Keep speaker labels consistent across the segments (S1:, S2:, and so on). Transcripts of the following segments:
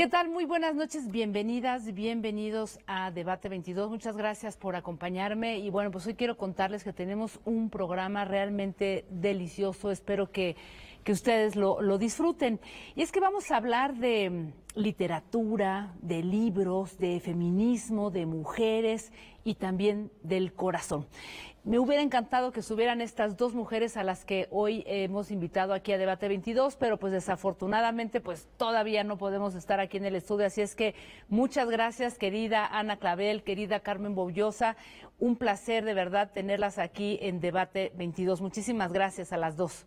S1: ¿Qué tal? Muy buenas noches, bienvenidas, bienvenidos a Debate 22. Muchas gracias por acompañarme y bueno, pues hoy quiero contarles que tenemos un programa realmente delicioso. Espero que ustedes lo disfruten. Y es que vamos a hablar de literatura, de libros, de feminismo, de mujeres y también del corazón. Me hubiera encantado que estuvieran estas dos mujeres a las que hoy hemos invitado aquí a Debate 22, pero pues desafortunadamente pues todavía no podemos estar aquí en el estudio, así es que muchas gracias, querida Ana Clavel, querida Carmen Boullosa, un placer de verdad tenerlas aquí en Debate 22. Muchísimas gracias a las dos.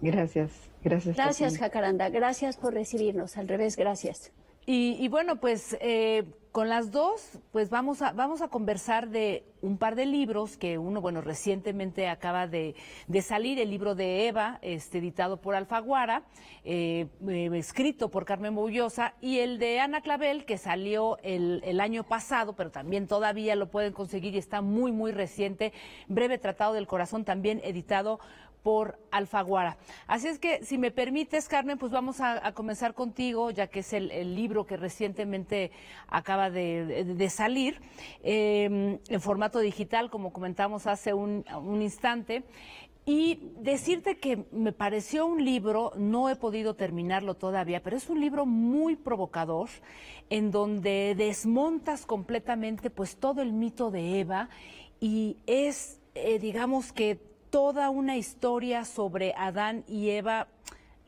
S2: Gracias.
S3: Gracias, Jacaranda, gracias por recibirnos, al revés, gracias.
S1: Y bueno, pues con las dos, pues vamos a conversar de un par de libros que uno, bueno, recientemente acaba de salir, el libro de Eva, editado por Alfaguara, escrito por Carmen Boullosa, y el de Ana Clavel, que salió el año pasado, pero también todavía lo pueden conseguir y está muy, muy reciente, Breve Tratado del Corazón, también editado por Alfaguara. Así es que, si me permites, Carmen, pues vamos a comenzar contigo, ya que es el libro que recientemente acaba de salir, en formato digital, como comentamos hace un instante, y decirte que me pareció un libro, no he podido terminarlo todavía, pero es un libro muy provocador, en donde desmontas completamente pues todo el mito de Eva, y es, digamos que toda una historia sobre Adán y Eva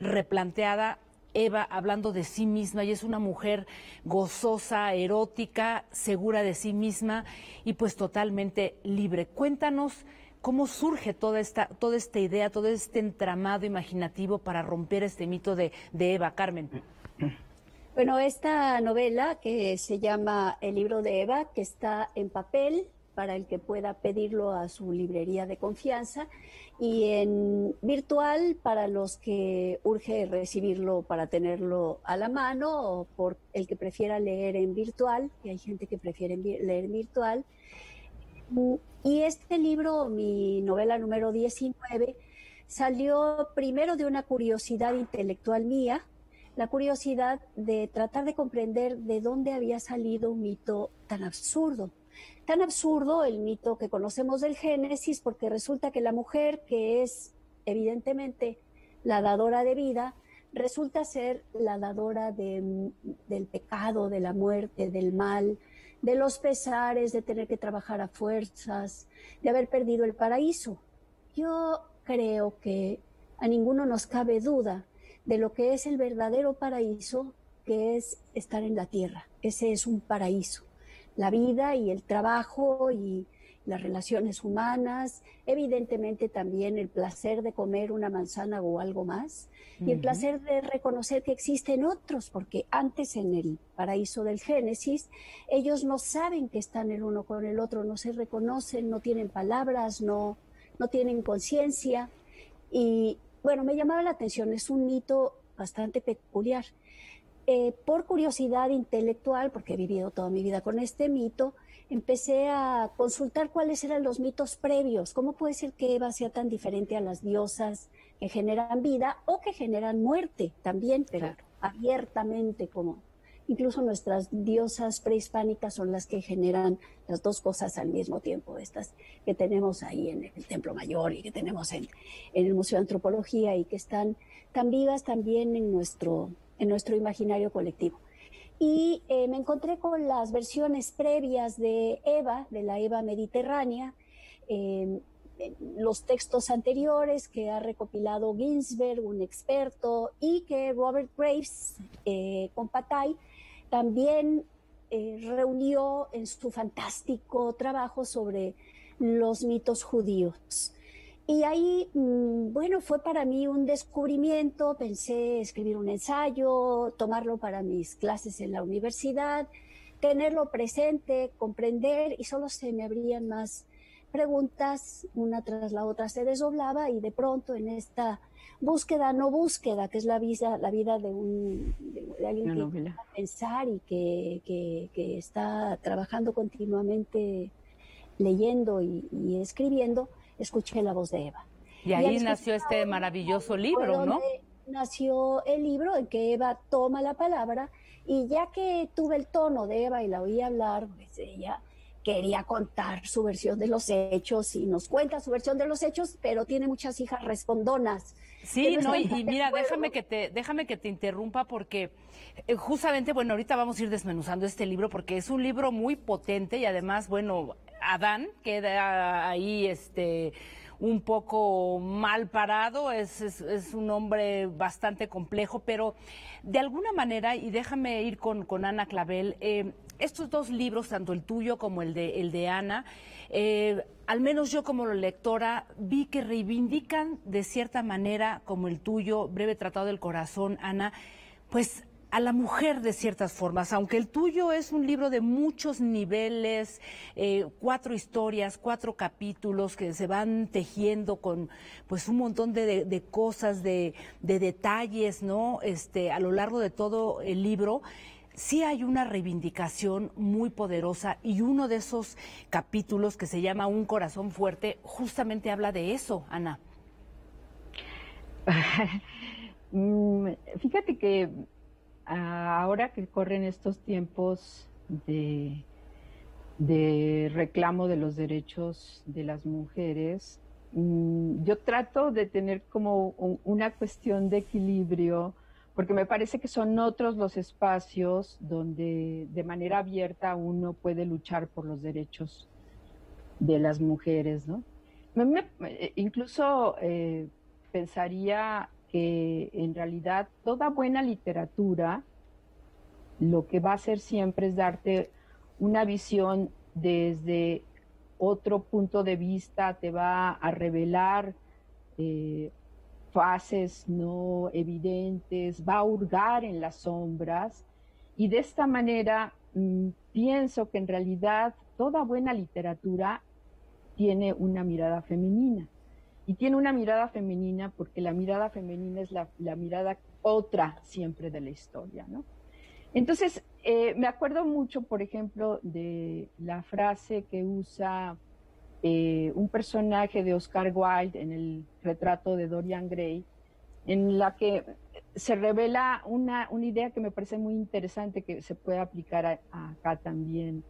S1: replanteada, Eva hablando de sí misma, y es una mujer gozosa, erótica, segura de sí misma y pues totalmente libre. Cuéntanos cómo surge toda esta idea, todo este entramado imaginativo para romper este mito de Eva, Carmen.
S3: Bueno, esta novela que se llama El libro de Eva, que está en papel, para el que pueda pedirlo a su librería de confianza, y en virtual para los que urge recibirlo para tenerlo a la mano, o por el que prefiera leer en virtual, que hay gente que prefiere leer en virtual. Y este libro, mi novela número 19, salió primero de una curiosidad intelectual mía, la curiosidad de tratar de comprender de dónde había salido un mito tan absurdo. Tan absurdo el mito que conocemos del Génesis, porque resulta que la mujer, que es evidentemente la dadora de vida, resulta ser la dadora del pecado, de la muerte, del mal, de los pesares, de tener que trabajar a fuerzas, de haber perdido el paraíso. Yo creo que a ninguno nos cabe duda de lo que es el verdadero paraíso, que es estar en la tierra. Ese es un paraíso. La vida y el trabajo y las relaciones humanas, evidentemente también el placer de comer una manzana o algo más, y el placer de reconocer que existen otros, porque antes en el paraíso del Génesis, ellos no saben que están el uno con el otro, no se reconocen, no tienen palabras, no tienen conciencia, y bueno, me llamaba la atención, es un mito bastante peculiar. Por curiosidad intelectual, porque he vivido toda mi vida con este mito, empecé a consultar cuáles eran los mitos previos. ¿Cómo puede ser que Eva sea tan diferente a las diosas que generan vida o que generan muerte también, pero abiertamente, como incluso nuestras diosas prehispánicas son las que generan las dos cosas al mismo tiempo, estas que tenemos ahí en el Templo Mayor y que tenemos en el Museo de Antropología y que están tan vivas también en nuestro imaginario colectivo. Y me encontré con las versiones previas de Eva, de la Eva mediterránea, los textos anteriores que ha recopilado Ginsberg, un experto, y que Robert Graves, con Patay, también reunió en su fantástico trabajo sobre los mitos judíos. Y ahí, bueno, fue para mí un descubrimiento, pensé escribir un ensayo, tomarlo para mis clases en la universidad, tenerlo presente, comprender, y solo se me abrían más preguntas, una tras la otra se desdoblaba, y de pronto en esta búsqueda, no búsqueda, que es la vida de alguien que quiere pensar y que está trabajando continuamente, leyendo y escribiendo, escuché la voz de Eva.
S1: Y ahí nació este maravilloso libro, ¿no?
S3: nació el libro en que Eva toma la palabra y ya que tuve el tono de Eva y la oí hablar, pues ella quería contar su versión de los hechos y nos cuenta su versión de los hechos, pero tiene muchas hijas respondonas que
S1: Sí,
S3: no
S1: no,
S3: están
S1: y
S3: de
S1: mira,
S3: acuerdo.
S1: déjame que te interrumpa porque justamente, bueno, ahorita vamos a ir desmenuzando este libro porque es un libro muy potente y además, bueno, Adán queda ahí, un poco mal parado, es un hombre bastante complejo, pero de alguna manera, y déjame ir con Ana Clavel, estos dos libros, tanto el tuyo como el de Ana, al menos yo como lectora vi que reivindican de cierta manera, como el tuyo, Breve Tratado del Corazón, Ana, pues a la mujer de ciertas formas, aunque el tuyo es un libro de muchos niveles, 4 historias, 4 capítulos que se van tejiendo con pues un montón de cosas, de detalles, ¿no? A lo largo de todo el libro sí hay una reivindicación muy poderosa y uno de esos capítulos que se llama Un corazón fuerte justamente habla de eso, Ana.
S2: Fíjate que ahora que corren estos tiempos de reclamo de los derechos de las mujeres, yo trato de tener como una cuestión de equilibrio, porque me parece que son otros los espacios donde de manera abierta uno puede luchar por los derechos de las mujeres, ¿no? Incluso pensaría que en realidad toda buena literatura lo que va a hacer siempre es darte una visión desde otro punto de vista, te va a revelar eh, fases no evidentes, va a hurgar en las sombras y de esta manera pienso que en realidad toda buena literatura tiene una mirada femenina. Y tiene una mirada femenina porque la mirada femenina es la mirada otra siempre de la historia, ¿no? Entonces, me acuerdo mucho, por ejemplo, de la frase que usa un personaje de Oscar Wilde en el retrato de Dorian Gray, en la que se revela una idea que me parece muy interesante que se puede aplicar acá también.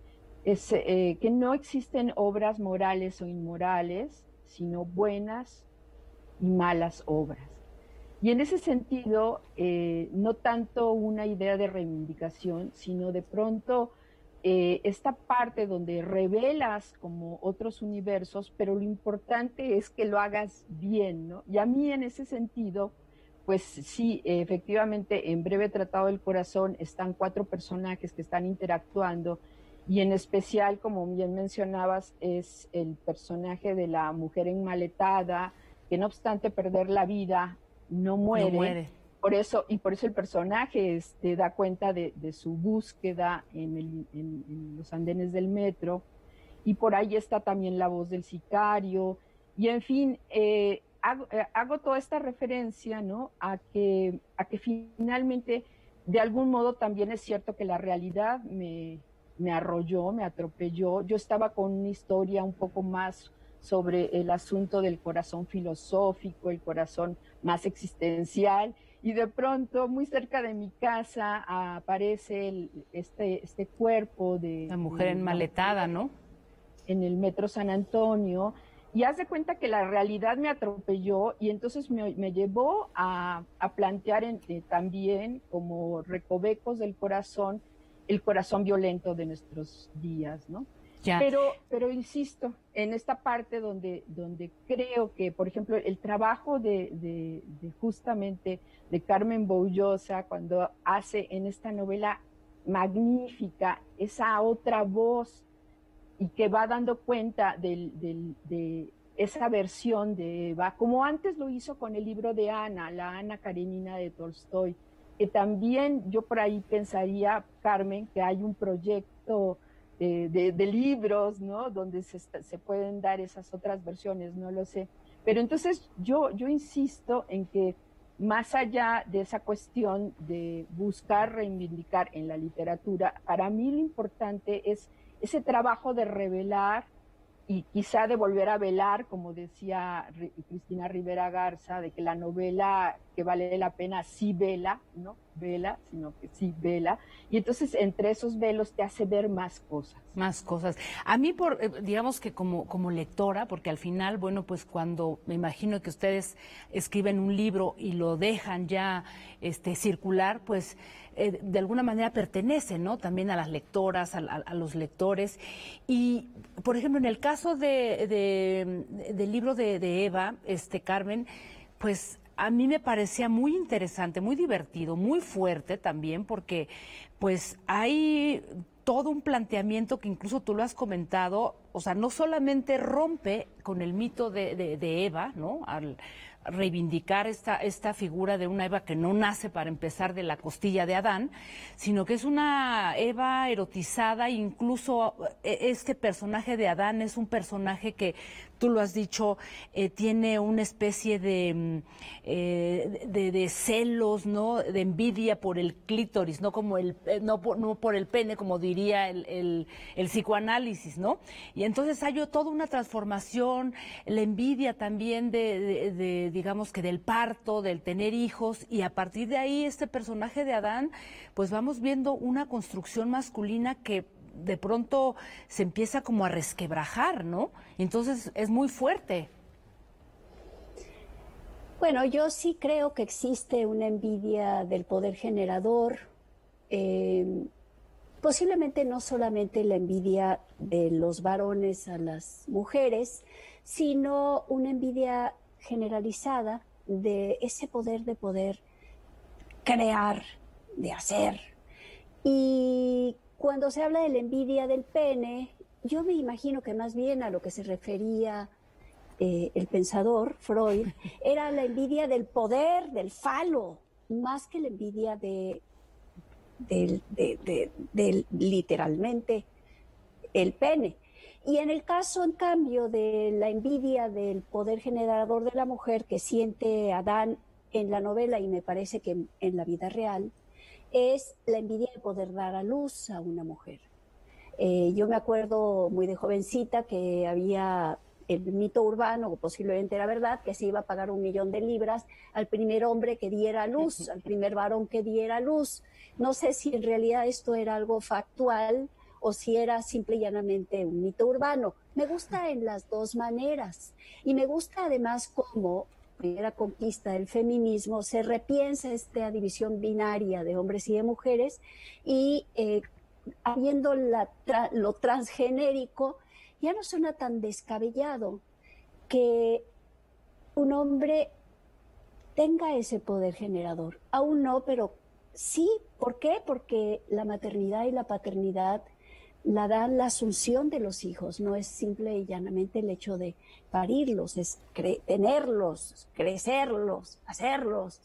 S2: Es que no existen obras morales o inmorales, sino buenas y malas obras. Y en ese sentido, no tanto una idea de reivindicación, sino de pronto esta parte donde revelas como otros universos, pero lo importante es que lo hagas bien, ¿no? Y a mí en ese sentido, pues sí, efectivamente, en Breve Tratado del Corazón están 4 personajes que están interactuando y en especial, como bien mencionabas, es el personaje de la mujer enmaletada, que no obstante perder la vida, no
S1: No
S2: muere.
S1: muere.
S2: Por eso el personaje da cuenta de su búsqueda en los andenes del metro, y por ahí está también la voz del sicario, y en fin, hago toda esta referencia, ¿no? A que finalmente, de algún modo, también es cierto que la realidad me arrolló, me atropelló. Yo estaba con una historia un poco más sobre el asunto del corazón filosófico, el corazón más existencial, y de pronto, muy cerca de mi casa, aparece este cuerpo
S1: La mujer
S2: de la mujer
S1: enmaletada, ¿no?
S2: en el metro San Antonio, y haz de cuenta que la realidad me atropelló y entonces me llevó a plantear también como recovecos del corazón, el corazón violento de nuestros días, ¿no?
S1: Ya.
S2: Pero insisto, en esta parte donde creo que, por ejemplo, el trabajo de justamente de Carmen Boullosa, cuando hace en esta novela magnífica esa otra voz y que va dando cuenta de esa versión de Eva, como antes lo hizo con el libro de Ana, la Ana Karenina de Tolstoy, que también yo por ahí pensaría, Carmen, que hay un proyecto de libros, ¿no? Donde se pueden dar esas otras versiones, no lo sé. Pero entonces yo insisto en que más allá de esa cuestión de buscar reivindicar en la literatura, para mí lo importante es ese trabajo de revelar y quizá de volver a velar, como decía Cristina Rivera Garza, de que la novela que vale la pena, sí vela, no vela, sino que sí vela. Y entonces entre esos velos te hace ver más cosas.
S1: Más cosas. A mí, digamos que como lectora, porque al final, bueno, pues cuando me imagino que ustedes escriben un libro y lo dejan ya circular, pues de alguna manera pertenece, ¿no? También a las lectoras, a los lectores. Y, por ejemplo, en el caso del libro de Eva, Carmen, pues a mí me parecía muy interesante, muy divertido, muy fuerte también, porque pues hay todo un planteamiento que incluso tú lo has comentado, o sea, no solamente rompe con el mito de Eva, ¿no? Al reivindicar esta figura de una Eva que no nace para empezar de la costilla de Adán, sino que es una Eva erotizada, incluso este personaje de Adán es un personaje que, tú lo has dicho, tiene una especie de celos, ¿no? De envidia por el clítoris, no como no por el pene, como diría el psicoanálisis, ¿no? Y entonces hay toda una transformación, la envidia también digamos que del parto, del tener hijos, y a partir de ahí este personaje de Adán, pues vamos viendo una construcción masculina que de pronto se empieza como a resquebrajar, ¿no? Entonces es muy fuerte.
S3: Bueno, yo sí creo que existe una envidia del poder generador, posiblemente no solamente la envidia de los varones a las mujeres, sino una envidia generalizada de ese poder de poder crear, de hacer. Y cuando se habla de la envidia del pene, yo me imagino que más bien a lo que se refería el pensador Freud era la envidia del poder, del falo, más que la envidia del literalmente el pene. Y en el caso, en cambio, de la envidia del poder generador de la mujer que siente Adán en la novela y me parece que en la vida real, es la envidia de poder dar a luz a una mujer. Yo me acuerdo muy de jovencita que había el mito urbano, o posiblemente era verdad, que se iba a pagar 1 millón de libras al primer hombre que diera luz, al primer varón que diera luz. No sé si en realidad esto era algo factual o si era simple y llanamente un mito urbano. Me gusta en las dos maneras y me gusta además cómo primera conquista del feminismo se repiensa esta división binaria de hombres y de mujeres y habiendo lo transgenérico ya no suena tan descabellado que un hombre tenga ese poder generador. Aún no, pero sí. ¿Por qué? Porque la maternidad y la paternidad la dan la asunción de los hijos, no es simple y llanamente el hecho de parirlos, es tenerlos, crecerlos, hacerlos.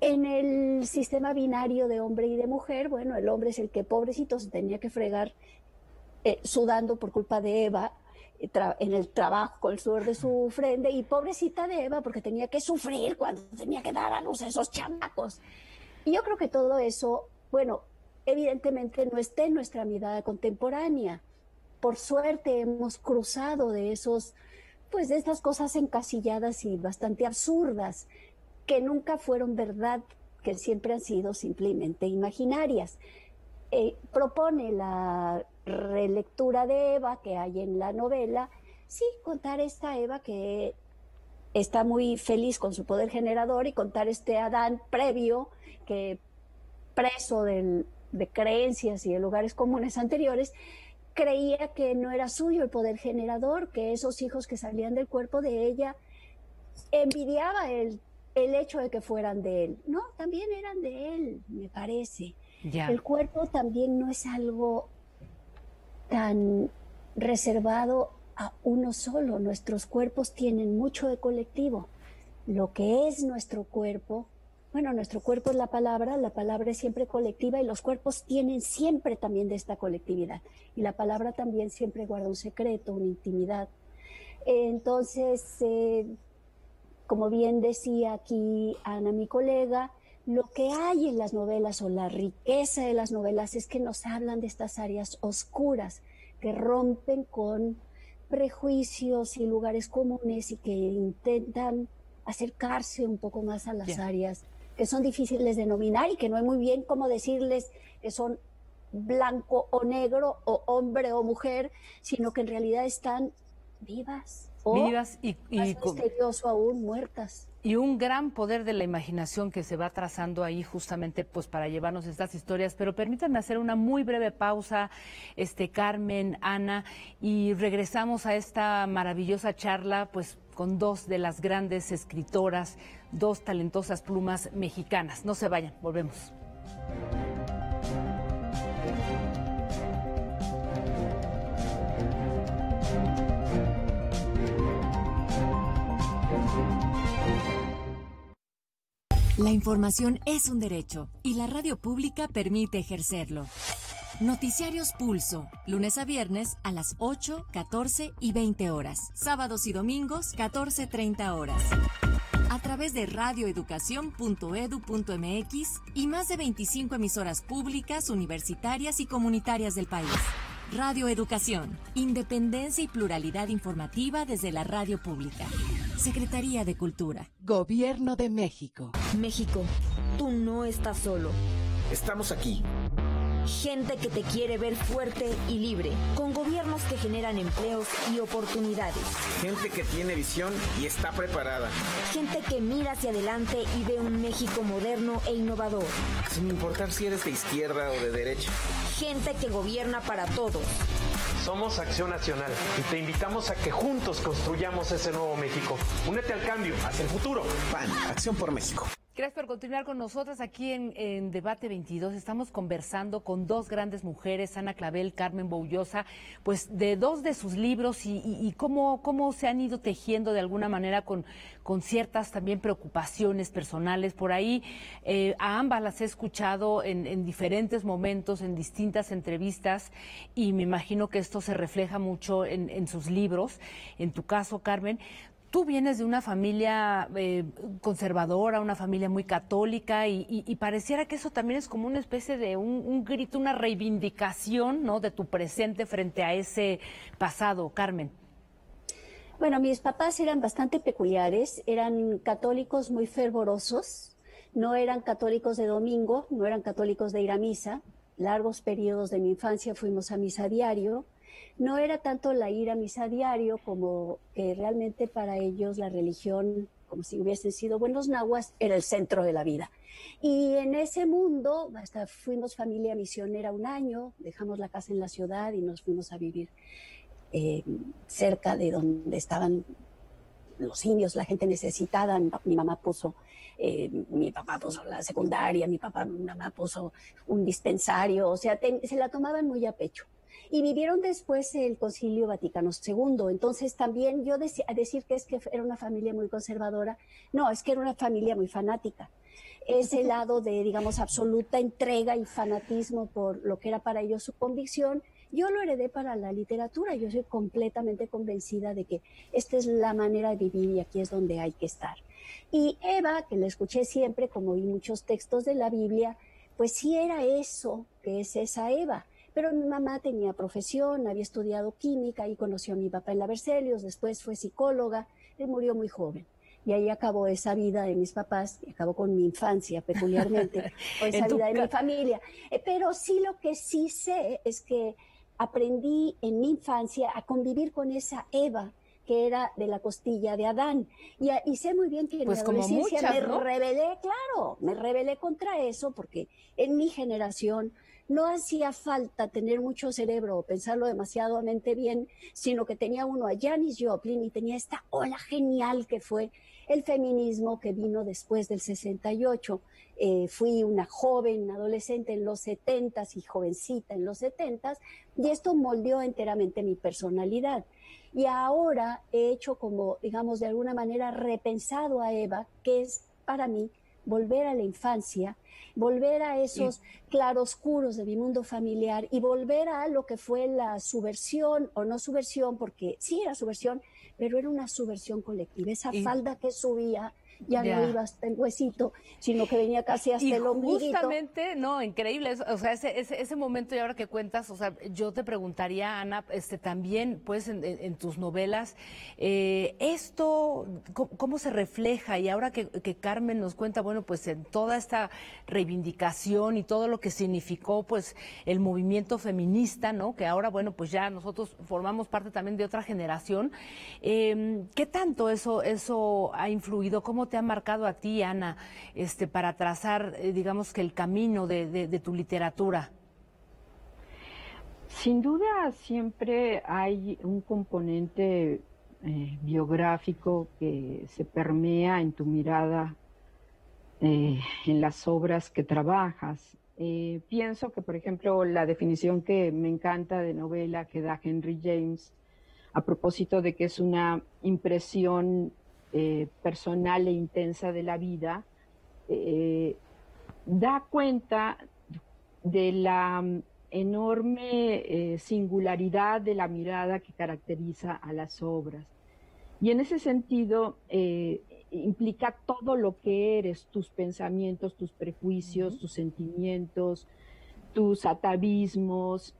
S3: En el sistema binario de hombre y de mujer, bueno, el hombre es el que pobrecito se tenía que fregar sudando por culpa de Eva en el trabajo con el sudor de su frente, y pobrecita de Eva porque tenía que sufrir cuando tenía que dar a luz a esos chamacos. Y yo creo que todo eso, bueno, evidentemente no está en nuestra mirada contemporánea. Por suerte hemos cruzado de de estas cosas encasilladas y bastante absurdas, que nunca fueron verdad, que siempre han sido simplemente imaginarias. Propone la relectura de Eva que hay en la novela, sí, contar esta Eva que está muy feliz con su poder generador y contar este Adán previo que, preso de creencias y de lugares comunes anteriores, creía que no era suyo el poder generador, que esos hijos que salían del cuerpo de ella envidiaba el hecho de que fueran de él. No, también eran de él, me parece.
S1: Ya.
S3: El cuerpo también no es algo tan reservado a uno solo. Nuestros cuerpos tienen mucho de colectivo. Lo que es nuestro cuerpo, bueno, nuestro cuerpo es la palabra es siempre colectiva y los cuerpos tienen siempre también de esta colectividad. Y la palabra también siempre guarda un secreto, una intimidad. Entonces, como bien decía aquí Ana, mi colega, lo que hay en las novelas o la riqueza de las novelas es que nos hablan de estas áreas oscuras que rompen con prejuicios y lugares comunes y que intentan acercarse un poco más a las áreas que son difíciles de dominar y que no es muy bien cómo decirles que son blanco o negro o hombre o mujer, sino que en realidad están vivas o
S1: vivas y
S3: más misterioso aún, muertas.
S1: Y un gran poder de la imaginación que se va trazando ahí justamente pues para llevarnos estas historias. Pero permítanme hacer una muy breve pausa, Carmen, Ana, y regresamos a esta maravillosa charla pues con dos de las grandes escritoras, dos talentosas plumas mexicanas. No se vayan, volvemos.
S4: La información es un derecho y la radio pública permite ejercerlo. Noticiarios Pulso, lunes a viernes a las 8, 14 y 20 horas. Sábados y domingos, 14:30 horas. A través de radioeducación.edu.mx y más de 25 emisoras públicas, universitarias y comunitarias del país. Radio Educación, independencia y pluralidad informativa desde la radio pública. Secretaría de Cultura.
S5: Gobierno de México.
S6: México, tú no estás solo.
S7: Estamos aquí.
S6: Gente que te quiere ver fuerte y libre, con gobiernos que generan empleos y oportunidades.
S7: Gente que tiene visión y está preparada.
S6: Gente que mira hacia adelante y ve un México moderno e innovador.
S7: Sin importar si eres de izquierda o de derecha.
S6: Gente que gobierna para todos.
S8: Somos Acción Nacional y te invitamos a que juntos construyamos ese nuevo México. Únete al cambio, hacia el futuro.
S7: PAN, Acción por México.
S1: Gracias por continuar con nosotras aquí en Debate 22. Estamos conversando con dos grandes mujeres, Ana Clavel, Carmen Boullosa, pues de dos de sus libros y cómo se han ido tejiendo de alguna manera con ciertas también preocupaciones personales. Por ahí a ambas las he escuchado en diferentes momentos, en distintas entrevistas, y me imagino que esto se refleja mucho en sus libros. En tu caso, Carmen, tú vienes de una familia conservadora, una familia muy católica, y pareciera que eso también es como una especie de un grito, una reivindicación, ¿no?, de tu presente frente a ese pasado, Carmen.
S3: Bueno, mis papás eran bastante peculiares, eran católicos muy fervorosos, no eran católicos de domingo, no eran católicos de ir a misa. Largos periodos de mi infancia fuimos a misa diario. No era tanto la ir a misa diario como que realmente para ellos la religión, como si hubiesen sido buenos nahuas, era el centro de la vida. Y en ese mundo, hasta fuimos familia misionera un año, dejamos la casa en la ciudad y nos fuimos a vivir cerca de donde estaban los indios, la gente necesitada. Mi papá puso la secundaria, mi mamá puso un dispensario, o sea, se la tomaban muy a pecho. Y vivieron después el Concilio Vaticano II. Entonces también yo decir que es que era una familia muy conservadora, no, es que era una familia muy fanática. Ese lado de, digamos, absoluta entrega y fanatismo por lo que era para ellos su convicción, yo lo heredé para la literatura. Yo soy completamente convencida de que esta es la manera de vivir y aquí es donde hay que estar. Y Eva, que la escuché siempre, como oí muchos textos de la Biblia, pues sí era eso, que es esa Eva. Pero mi mamá tenía profesión, había estudiado química y conoció a mi papá en la Berzelius, después fue psicóloga, él murió muy joven. Y ahí acabó esa vida de mis papás, y acabó con mi infancia peculiarmente, con esa vida de mi familia. Pero sí, lo que sí sé es que aprendí en mi infancia a convivir con esa Eva, que era de la costilla de Adán. Y sé muy bien que en mi adolescencia me rebelé contra eso, porque en mi generación no hacía falta tener mucho cerebro o pensarlo demasiadamente bien, sino que tenía uno a Janis Joplin y tenía esta ola genial que fue el feminismo que vino después del 68. Fui una joven adolescente en los 70s y jovencita en los 70s, y esto moldeó enteramente mi personalidad. Y ahora he hecho como, digamos, de alguna manera repensado a Eva, que es para mí volver a la infancia, volver a esos claroscuros de mi mundo familiar y volver a lo que fue la subversión, o no subversión, porque sí era subversión, pero era una subversión colectiva. Esa falda que subía ya no iba hasta el huesito, sino que venía casi hasta el ombliguito.
S1: Justamente, no, increíble, o sea, ese momento y ahora que cuentas, o sea, yo te preguntaría, Ana, también, pues, en tus novelas, esto, ¿cómo se refleja? Y ahora que Carmen nos cuenta, bueno, pues, en toda esta reivindicación y todo lo que significó, pues, el movimiento feminista, ¿no? Que ahora, bueno, pues ya nosotros formamos parte también de otra generación. ¿Qué tanto eso ha influido? ¿Cómo te ha marcado a ti, Ana, para trazar, digamos que el camino de tu literatura?
S2: Sin duda siempre hay un componente biográfico que se permea en tu mirada en las obras que trabajas. Pienso que, por ejemplo, la definición que me encanta de novela que da Henry James, a propósito de que es una impresión personal e intensa de la vida, da cuenta de la enorme singularidad de la mirada que caracteriza a las obras. Y en ese sentido implica todo lo que eres, tus pensamientos, tus prejuicios, tus sentimientos, tus atavismos,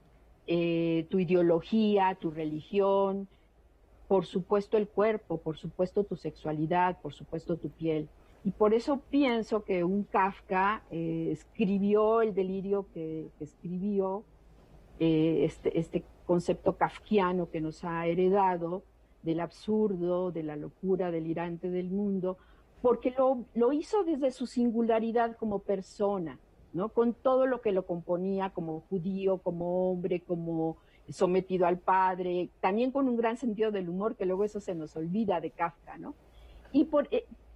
S2: tu ideología, tu religión, por supuesto el cuerpo, por supuesto tu sexualidad, por supuesto tu piel. Y por eso pienso que un Kafka escribió el delirio que escribió, este concepto kafkiano que nos ha heredado del absurdo, de la locura delirante del mundo, porque lo hizo desde su singularidad como persona, ¿no? Con todo lo que lo componía como judío, como hombre, como sometido al padre, también con un gran sentido del humor, que luego eso se nos olvida de Kafka, ¿no? Y por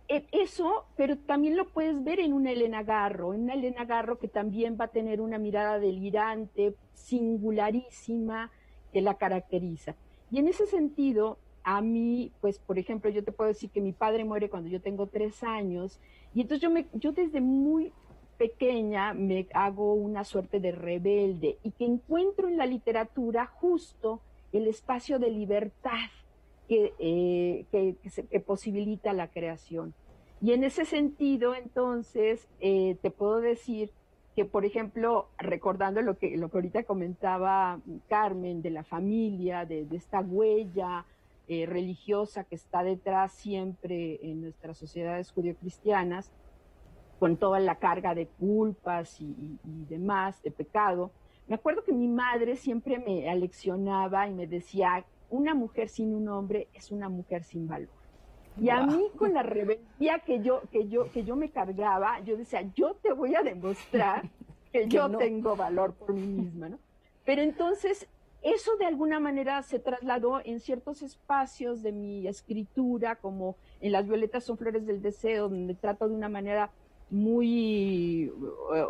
S2: eso, pero también lo puedes ver en una Elena Garro que también va a tener una mirada delirante, singularísima, que la caracteriza. Y en ese sentido, a mí, pues, por ejemplo, yo te puedo decir que mi padre muere cuando yo tengo 3 años, y entonces yo desde muy pequeña me hago una suerte de rebelde, y que encuentro en la literatura justo el espacio de libertad que posibilita la creación. Y en ese sentido, entonces, te puedo decir que, por ejemplo, recordando lo que ahorita comentaba Carmen, de la familia, de esta huella religiosa que está detrás siempre en nuestras sociedades judio-cristianas, con toda la carga de culpas y demás, de pecado. Me acuerdo que mi madre siempre me aleccionaba y me decía: una mujer sin un hombre es una mujer sin valor. Y a mí, con la rebeldía que yo me cargaba, yo decía: yo te voy a demostrar que yo tengo valor por mí misma, ¿no? Pero entonces, eso de alguna manera se trasladó en ciertos espacios de mi escritura, como en Las violetas son flores del deseo, donde trato de una manera muy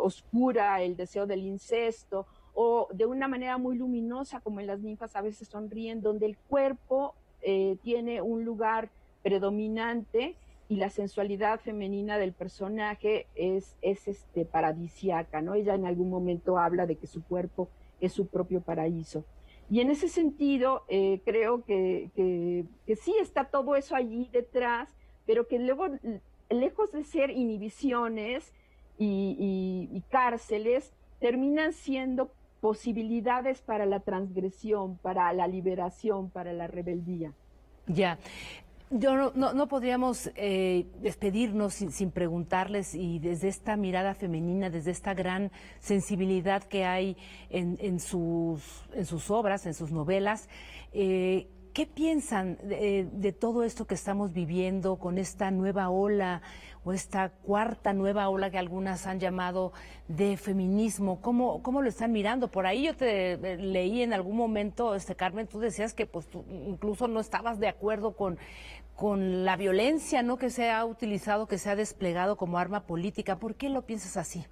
S2: oscura el deseo del incesto, o de una manera muy luminosa, como en Las ninfas a veces sonríen, donde el cuerpo tiene un lugar predominante y la sensualidad femenina del personaje es paradisíaca, ¿no? Ella en algún momento habla de que su cuerpo es su propio paraíso. Y en ese sentido, creo que sí está todo eso allí detrás, pero que luego, lejos de ser inhibiciones y cárceles, terminan siendo posibilidades para la transgresión, para la liberación, para la rebeldía.
S1: Ya. Yo no podríamos despedirnos sin preguntarles, y desde esta mirada femenina, desde esta gran sensibilidad que hay en sus obras, en sus novelas, ¿qué piensan de todo esto que estamos viviendo con esta nueva ola o esta cuarta nueva ola que algunas han llamado de feminismo? ¿Cómo lo están mirando? Por ahí yo te leí en algún momento, Carmen, tú decías que pues tú incluso no estabas de acuerdo con la violencia, ¿no?, que se ha utilizado, que se ha desplegado como arma política. ¿Por qué lo piensas así?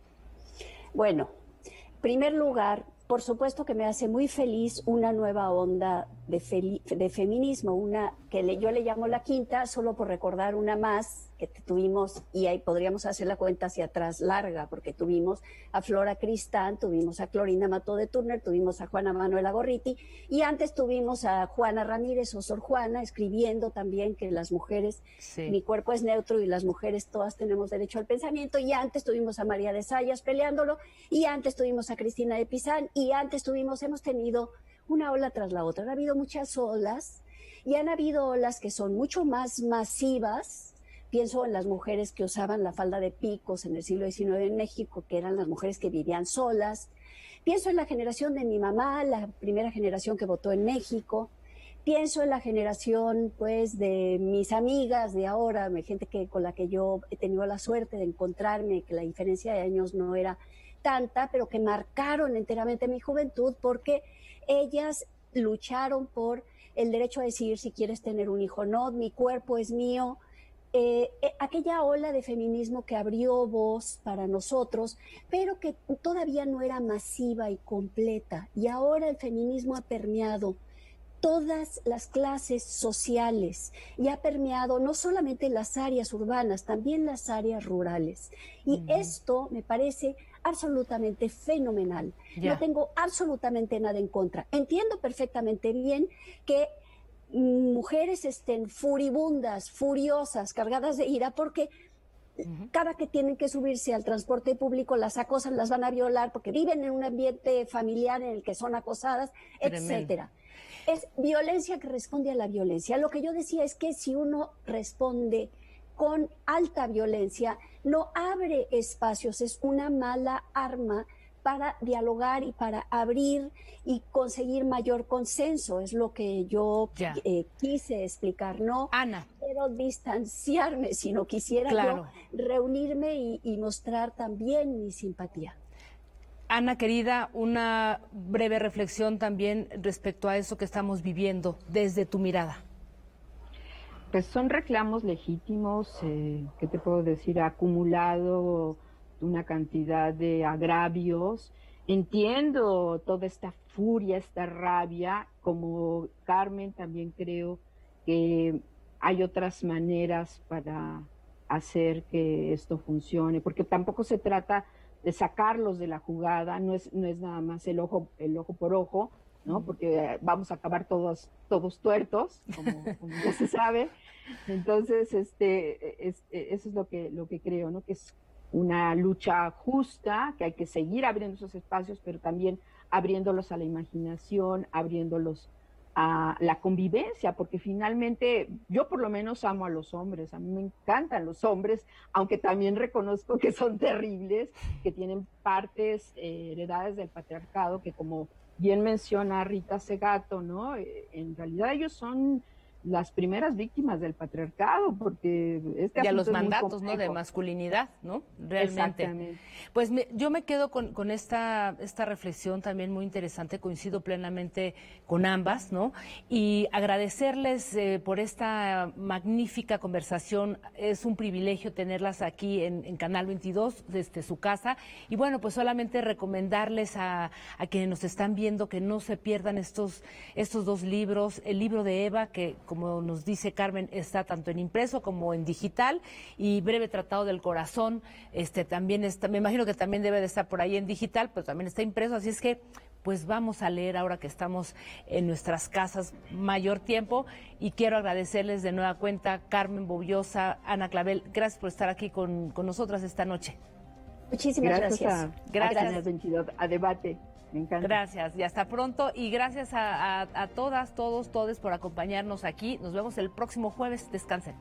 S3: Bueno, en primer lugar, por supuesto que me hace muy feliz una nueva onda de feminismo, una que yo le llamo la quinta, solo por recordar una más que tuvimos, y ahí podríamos hacer la cuenta hacia atrás larga, porque tuvimos a Flora Cristán, tuvimos a Clorinda Mató de Turner, tuvimos a Juana Manuela Gorriti, y antes tuvimos a Juana Ramírez o Sor Juana, escribiendo también que las mujeres, mi cuerpo es neutro y las mujeres todas tenemos derecho al pensamiento, y antes tuvimos a María de Sayas peleándolo, y antes tuvimos a Cristina de Pizán, y antes hemos tenido una ola tras la otra. Han habido muchas olas, y han habido olas que son mucho más masivas. Pienso en las mujeres que usaban la falda de picos en el siglo XIX en México, que eran las mujeres que vivían solas. Pienso en la generación de mi mamá, la primera generación que votó en México. Pienso en la generación, pues, de mis amigas de ahora, gente con la que yo he tenido la suerte de encontrarme, que la diferencia de años no era tanta, pero que marcaron enteramente mi juventud, porque ellas lucharon por el derecho a decidir si quieres tener un hijo o no, mi cuerpo es mío. Aquella ola de feminismo que abrió voz para nosotros, pero que todavía no era masiva y completa. Y ahora el feminismo ha permeado todas las clases sociales y ha permeado no solamente las áreas urbanas, también las áreas rurales. Y esto me parece absolutamente fenomenal. No tengo absolutamente nada en contra. Entiendo perfectamente bien que mujeres estén furibundas, furiosas, cargadas de ira, porque cada que tienen que subirse al transporte público las acosan, las van a violar, porque viven en un ambiente familiar en el que son acosadas, etcétera. Es violencia que responde a la violencia. Lo que yo decía es que si uno responde con alta violencia, no abre espacios, es una mala arma para dialogar y para abrir y conseguir mayor consenso. Es lo que yo quise explicar. No quiero distanciarme, sino quisiera yo reunirme y mostrar también mi simpatía.
S1: Ana, querida, una breve reflexión también respecto a eso que estamos viviendo desde tu mirada.
S2: Pues son reclamos legítimos, ¿qué te puedo decir? Ha acumulado una cantidad de agravios. Entiendo toda esta furia, esta rabia. Como Carmen, también creo que hay otras maneras para hacer que esto funcione, porque tampoco se trata de sacarlos de la jugada, no es nada más el ojo por ojo, ¿no? Porque vamos a acabar todos tuertos, como ya se sabe. Entonces, eso es lo que creo, ¿no? Que es una lucha justa, que hay que seguir abriendo esos espacios, pero también abriéndolos a la imaginación, abriéndolos a la convivencia, porque finalmente yo por lo menos amo a los hombres, a mí me encantan los hombres, aunque también reconozco que son terribles, que tienen partes heredadas del patriarcado, que como bien menciona Rita Segato, ¿no? En realidad ellos son las primeras víctimas del patriarcado, porque
S1: y a los mandatos, ¿no? De masculinidad, ¿no? Realmente.
S2: Exactamente.
S1: Pues yo me quedo con esta reflexión también muy interesante, coincido plenamente con ambas, ¿no? Y agradecerles por esta magnífica conversación. Es un privilegio tenerlas aquí en Canal 22, desde su casa. Y bueno, pues solamente recomendarles a quienes nos están viendo que no se pierdan estos dos libros. El libro de Eva, que como nos dice Carmen, está tanto en impreso como en digital, y Breve Tratado del Corazón, también está, me imagino que también debe de estar por ahí en digital, pero también está impreso, así es que pues vamos a leer ahora que estamos en nuestras casas mayor tiempo, y quiero agradecerles de nueva cuenta, Carmen Bobiosa, Ana Clavel, gracias por estar aquí con nosotras esta noche.
S3: Muchísimas gracias.
S2: Gracias. 22, a debate. Me encanta.
S1: Gracias y hasta pronto, y gracias a todas, todos por acompañarnos aquí. Nos vemos el próximo jueves. Descansen.